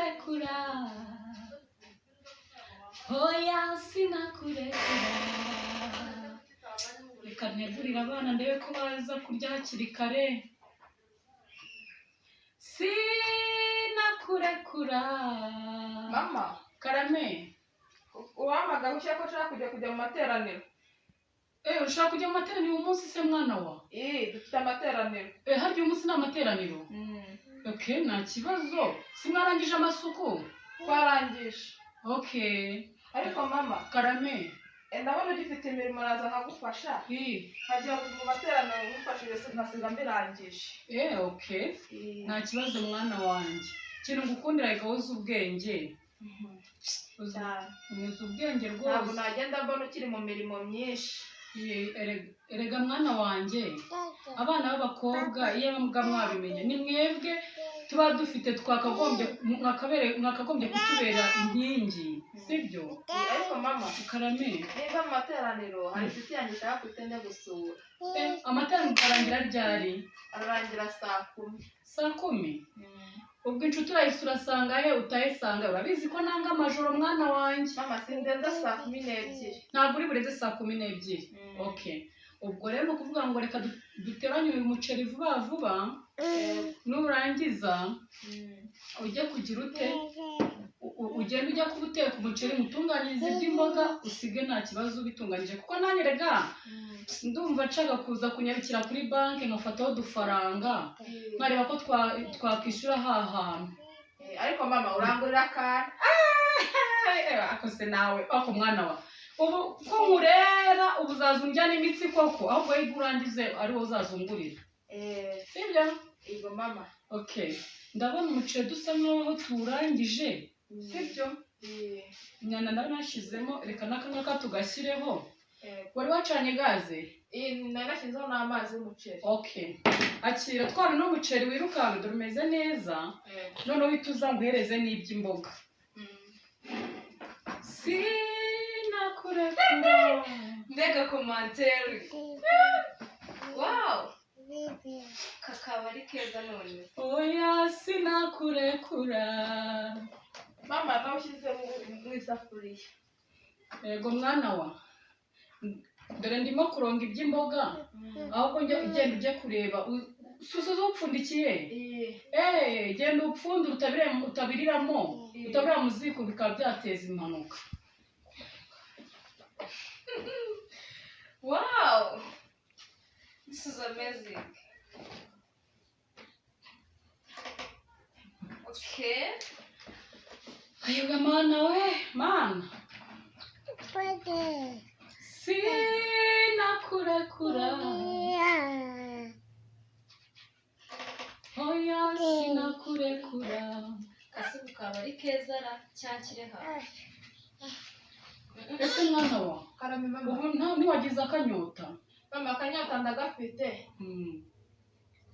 sinakurekura oya sinakurekura reka ntegurire abana ndebe ko baza kurya hakiri kare sinakurekura mama karame uhamagara ushaka ko ushaka kujya mu materaniro ushaka kujya mu materaniro uyu munsi se mwana wa dufite amateraniro harya uyu munsi ni amateraniro okay nta kibazo simwarangije amasuku twarangije okay ariko mama karame ndabona ugifite imirimo naza nkagufasha nkajya mu materaniro ngufashije nkasiga mbirangije okay nta kibazo mwana wanjye ikintu ngukundira reka wuze ubwenge uzi ubwenge rwose ntabwo nagenda mbona ukiri mu mirimo myinshi erega mwana wanjye abana b'abakobwa iyo mbwa mwabimenye ni mwebwe tuba dufite mwakagombye kutubera inkingi sibyo ariko mama karame niba mu materaniro hari inshuti yanjye ishaka kutenda gusura amateraniro arangira ryari ararangira saa 10 ubwo inshuti urayisura urasanga he utayisanga urabizi ko nanga amajoro mwana wanjye mama sindenza saa 12 ntabwo uri bureze saa 12 okay ubwo rero ukuvuga ngo reka duteranye uyu muceri vuba vuba nurangiza ujye kugira ute ugenda ujya kubuteka umuceri mutunganyirize iby'imboga usige nta kibazo ubitunganyije kuko nanjye rega ndumva nshaka kuza kunyarukira kuri banki nkafataho udufaranga nkareba ko twakwishyura hantu ariko mama urangurira akantu akose nawe ako mwana wa ubu ko nkurera ubu uzazunjyana imitsi koko ahubwo yiga urangize ariwo uzazungurira sibyo yego mama okay ndabona umuceri dusa nkaho tuwurangije sibyo inyana nawe nashyizemo reka n'akangaka tugashyireho wari wacanye gaze nashyizeho n'amazi y'umuceri okay akira twara n'umuceri wirukanka dore umeze neza noneho uhita uza nguhereze n'iby'imboga sinakurekura mbega komantere wow kakaba ari keza none oya sinakurekura mama nawe ushyize mu isafuriya yego mwana wa dore ndimo kuronga iby'imboga ahubwo ugenda ujye kureba suso zupfundikiye genda upfundure utabiriramo utabira mu ziko bikaba byateza impanuka wow this is amazing okay ayuga mana we mana sinakurekura oya sinakurekura kasuku kaba ari keza cyakire hafi ese mwana wa karame mama ubu ntiwagize akanyota mama akanyota ndagafite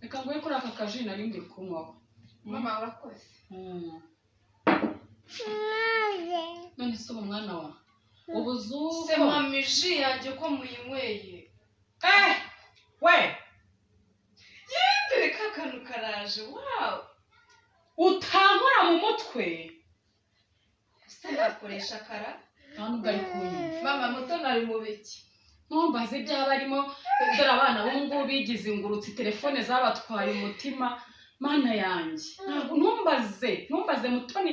reka nguhe kuri aka kaji nari ndi kunywaho mama urakoze none se ubu mwana wa ubuzuko se mama ji yanjye ko muyinyweye we yendere kakantu karaje wow utankora mu mutwe se nakoresha kara nta nubwo ari kunywa mama muto nari mu biki ntumbaze ibyaba arimo dore abana b'ubu ngubu bigize ingurutsi telefone zabatwaye umutima mana yanjye ntabwo ntumbaze mutoni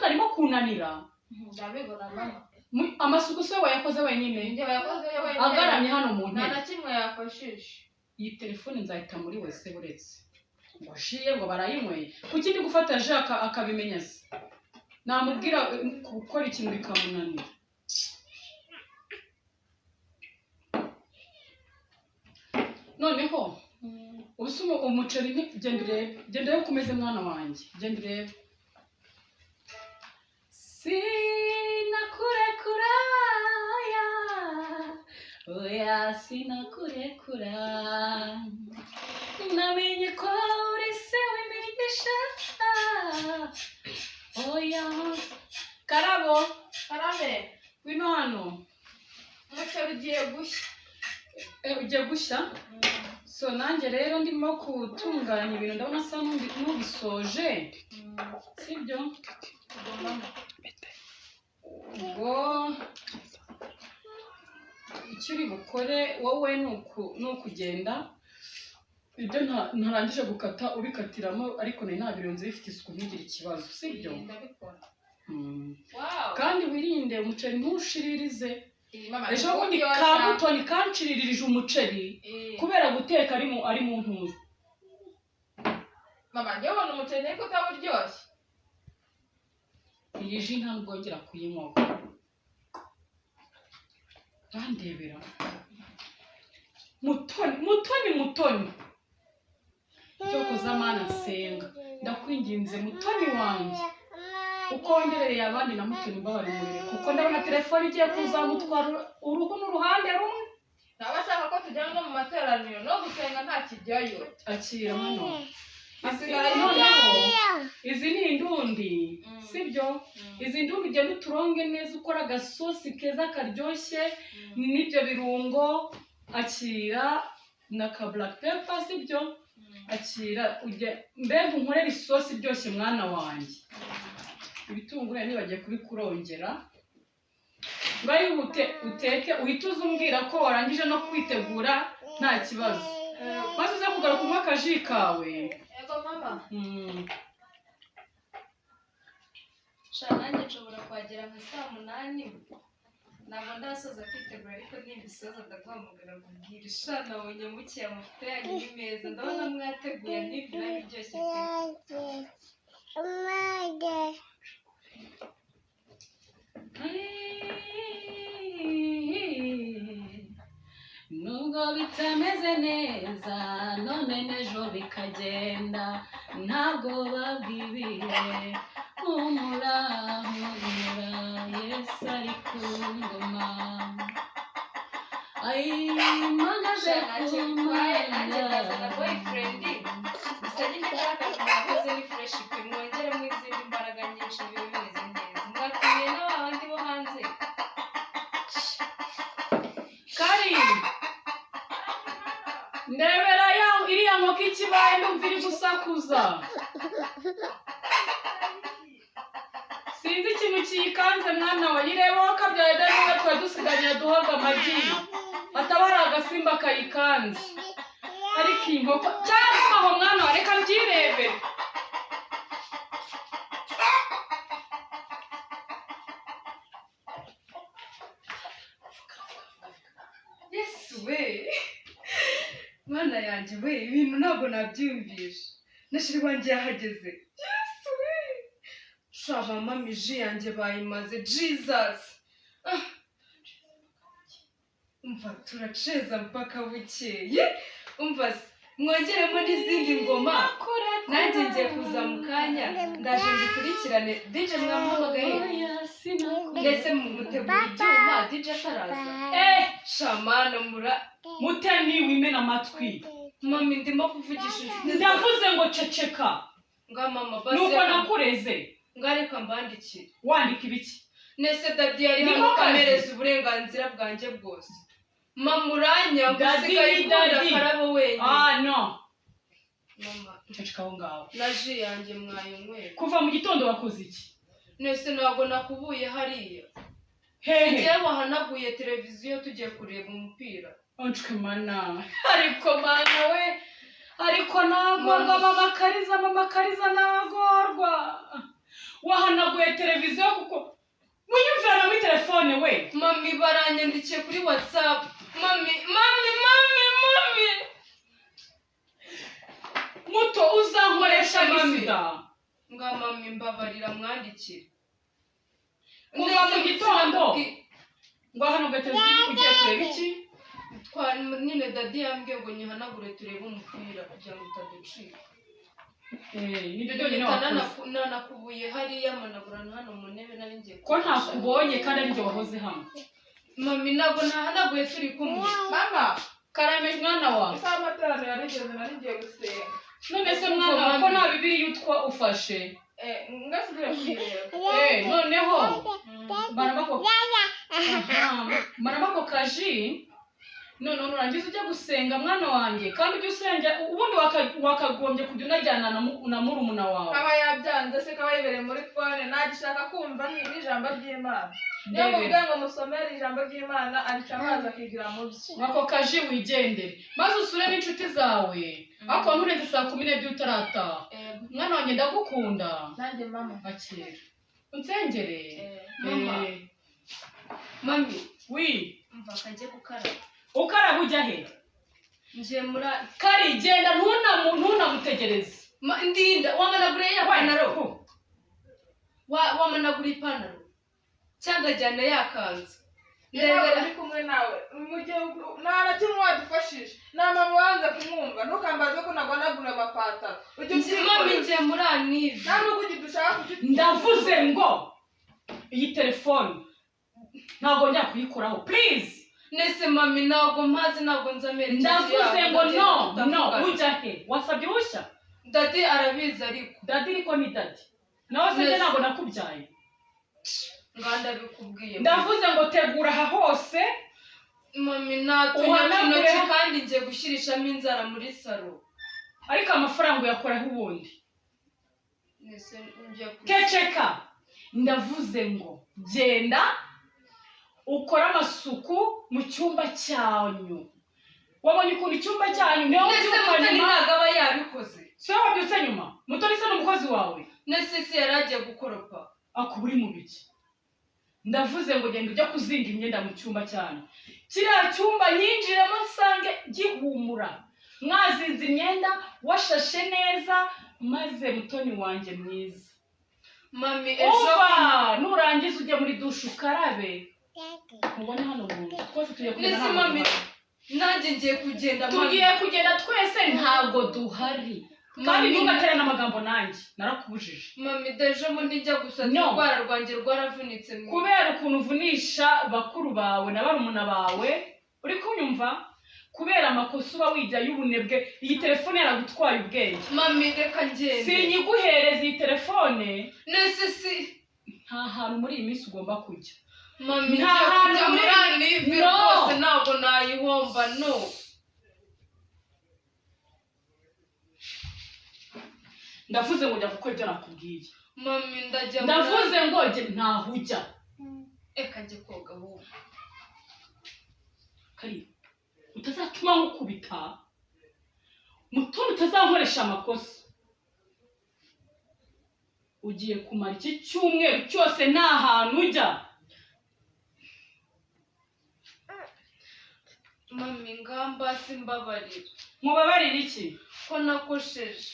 arimo kunanira ndabibona mama amasuku se wayakoze wenyine agaramye hano mu ntebe nta na kimwe yafashije iyi telefone nzahita muri wese uretse ngo ashiye ngo barayinyweye kuki ndi gufata je akabimenya se namubwira gukora ikintu bikamunanira noneho ubusumo umuceri genda urebe kumeze mwana wanjye genda urebe sinakurekura oya sinakurekura namenye ko uri se w'imigisha oya karabo karame wino hano umuceri ugiye gushya ugiye gushya so nanjye rero ndimo gutunganya ibintu ndabona asa n'ubisoje sibyo ubwo icyo uri bukore wowe ni ukugenda ibyo ntarangije gukata ubikatiramo ariko ntabirenze bifite isuku ntigire ikibazo sibyo kandi wirinde umuceri ntushiririze ejo bundi Kamutoni kanciririje umuceri kubera guteka ari mu ntuzi mama njyewe ubona umuceri ariko utaba uryoshye iyi ji nta bwongera kuyinywa bandebera mutoni cyo kuzamana nsenga ndakwinginze mutoni wanjye uko wongerereye abandi na mutoni mbabarire kuko ndabona telefone igiye kuzamutwara uruhu n'uruhande rumwe ntaba ashaka ko tujyana no mu materaniro no gusenga nta kijyayo akira hano izi ni indundi sibyo izi ndundi ugenda uturonge neza ukora agasosi keza karyoshye n'ibyo birungo akira na ka black pepper sibyo akira mbega unkorera isosi iryoshye mwana wanjye ibitunguru nibagiye kubikurongera bayihute uteke uhita uzumbwira ko warangije no kwitegura nta kibazo maze uza kugaruka unywa akaji kawe yego mama nanjye nshobora kuhagera nka 8:00 ntabwo ndasoza kwitegura ariko nimbisoza ndaguhamagara nkubwire sha nabonye mukiye amafoto yanyu ni meza ndabona mwateguye n'ibyo biryoshye nubwo bitameze neza none n'ejo bikagenda ntabwo babwibiye humura Yesu ari ku ngoma mpagaze ku mwanya boyfriend gusa nyine kandi mwakoze ni fresh pe mwongeremo izindi mbaraga nyinshi bibe bimeze neza mwatumiye n'abandi bo hanze kari ndebera iriya nkoko ikibaye ndumva iri gusakuza sinzi ikintu kiyikanze mwana wa yirebaho kabyaye dore twari dusigaye duhaga amagi hataba hari agasimba kayikanze ariko iyi nkoko cyangwa aho mwana wa reka mbyirebere yesu we mwana yanjye we ibintu ntabwo nabyiyumvisha nashiri wanjye yahageze yesu we shaba mami ji yanjye bayimaze jesus umva turaceza mpaka bukeye umva mwongeremo n'izindi ngoma nanjye ngiye kuza mu kanya ndaje nzikurikirane DJ mwamuhamagaye ndetse mu gutegura ibyuma DJ ataraza shamana muteni wimena amatwi mami ndimo kuvugisha ndavuze ngo ceceka nga mama basi nuko nakureze ngareka mbandikire wandika ibiki nese dadi yari hano kamereza uburenganzira bwanjye bwose mamuranya gusigaye idada karabo wenyine no mama ceceka aho ngaho naje yanjye mwayinywera kuva mu gitondo wakoze iki nese ntabwo nakubuye hariya hehe ngiye wahanaguye televiziyo tugiye kureba umupira onchwe mana ariko mana we ariko nagorwa mama kariza nagorwa wahanaguye televiziyo kuko munyumvira muri telefone we mami baranyandikiye kuri WhatsApp mami muto uzankoresha mami nga mami mbabarira mwandikire kuva mu gitondo ngo hano televiziyo ugiye kureba iki nyine dadi yambwiye ngo nyihanagure turebe umupira kugira ngo utaducika nibyo byonyine wakoze nanakubuye hariya managurana hano mu ntebe nari ngiye ko ntakubonye kandi ari njye wahoze hano mami ntabwo nahanaguye turi kumwe mama karame mwana wawe isaha amateraniro yarigeze nari ngiye gusenga none se mwana wawe ko nta bibiri yutwa ufashe ngasubire kwireba noneho marabako kaji none nurangiza ujya gusenga mwana wanjye kandi ujya usenga ubundi wakagombye kujya unajyana na murumuna wawe. Kaba yabyanze se kaba yibereye muri phone nagishaka kumva n'ijambo ry'Imana. Niyo mubwiye ngo musomere ijambo ry'Imana arica amazi akigira mu bye. Mwako kaji wigendere maze usure n'inshuti zawe ariko ntureze saa 12 utarataha. Mwana wanjye ndagukunda. Nanjye mama akira unsengere. Mami wi umva kajye gukaraba. Ukaraba ujya he? Nje mura Kari genda ntunamutegereze. Ndinda wamanagura ya panaro. Wamanagura ipantaro. Cyangwa jyana yakanze. Ndebera ndi kumwe nawe. Mujye nara kimwe wadufashije. Na mama wanze kumwumva ntukambaze ko nagwanagura amapataro. Mami nje muranive. Ntabwo kugidushaka kugira. Ndavuze ngo iyi telefone ntabwo njya kuyikoraho please. Nese mami ntabwo mpazi ntabwo nzamere. Ndavuze ngo no ujya he? Wasabye urushya? Daddy arabizi ariko. Daddy ariko ni daddy. Nawe se ntabwo nakubyaye. Nganda bikubwiye. Ndavuze ngo tegura aha hose. Mami natunyaki kandi ngiye gushyirishamo inzara muri salo. Ariko amafaranga uyakoraho ubundi. Nese njye Keceka. Ndavuze ngo genda ukora amasuku mu cyumba cyanyu. Wabonye ukuntu icyumba cyanyu niyo Mutoni ntabwo aba yabikoze. Se wabyutse nyuma? Mutoni se n'umukozi wawe? Nese yaragiye gukoropa. Akuburi mu biki? Ndavuze ngo genda ujya kuzinga imyenda mu cyumba cyanyu. Kiriya cyumba nyinjiremo nsange gihumura. Mwazinze imyenda washashe neza maze Mutoni wanjye mwiza. Mami ejo nurangiza ujye muri dushe ukarabe. Mubone hano umuntu twese tugiye kugenda. Nese mami nanjye ngiye kugenda. Tugiye kugenda twese ntabwo duhari. Kandi ntugaterane amagambo nanjye narakubujije. Mami dejo mundi njya gusa n'urwara rwanjye rwaravunitse. Kubera ukuntu uvunisha bakuru bawe na barumuna bawe uri kunyumva kubera amakosa uba wijya y'ubunebwe. Iyi telefone yaragutwaye ubwenge. Mami reka ngende. Sinyiguhereza iyi telefone. Nese si nta hantu muri iyi minsi ugomba kujya. Mami nta hantu muri rwose ntabwo nayihomba no. Ndavuze ngo njya gukora ibyo nakubwiye. Mami ndajya. Ndavuze ngo ntaho ujya. Eka njye koga ahubwo. Kari utazatuma nkukubita. Mutoni utazankoresha amakosa. Ugiye kumara iki cyumweru cyose nta hantu ujya. Mami ngamba simbabarira. Mubabarira iki? Ko nakosheje.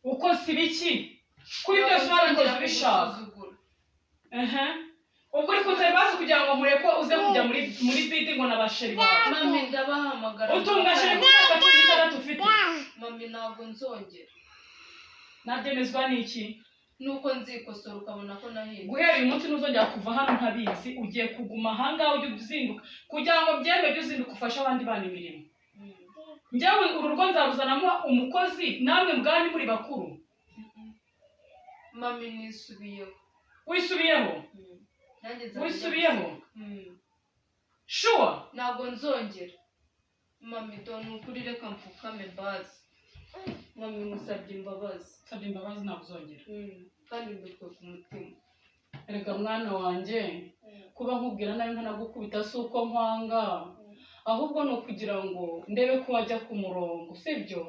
Uko si biki? Kuri byose wabikoze ubishaka. Ubwo uri kunzara bazi kugira ngo mureko uze kujya muri bidi ngo nabasheri bawe. Mami ndabahamagara. Utunga sheri kuko gatatu ufite. Mami ntabwo nzongera. Nabyemezwa n'iki? Nuko nzikosora ukabona ko nahinduye. Guhera uyu munsi ntuzongera kuva hano ntabizi. Ugiye kuguma ahangaha ujye uzinduka kugira ngo byemere uzinduka ufashe abandi bana imirimo. Njyewe uru rugo nzaruzanamo umukozi namwe bwanyu muri bakuru. Mami nisubiyeho. Wisubiyeho? Wisubiyeho? Sure? Ntabwo nzongera. Mami dore ukuri reka mfukame bazi. Mami musabye imbabazi. Sabye imbabazi ntabwo uzongera. Kandi mbikwe ku mutima. Erega mwana wanjye kuba nkubwira nayo nkanagukubita si uko nkwanga. Ahubwo no kugira ngo ndebe ko wajya ku murongo sibyo.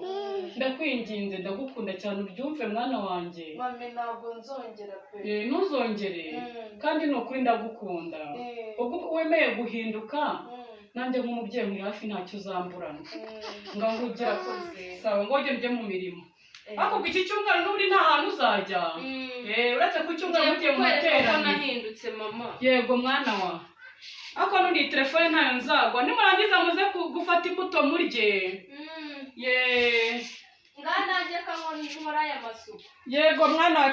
Ndakwinginze ndagukunda cyane ubyumve mwana wanjye. Mami ntabwo nzongera pe. Ntuzongere kandi no kuri ndagukunda. Ubwo wemeye guhinduka nanjye nk'umubyeyi muri hafi ntacyo uzamburana. Ngaho ugira koze. Sawa ngo ujye mu mirimo. Ako iki cyumweru n'uri nta hantu uzajya. Uretse ku cyumweru mugiye mu materaniro. Nahindutse mama. Yego mwana wa. Ako nundi telefone ntayo nzagwa. Nimurangiza muze gufata imbuto murye. Ngana njye kango nkora aya masuku. Yego mwana wa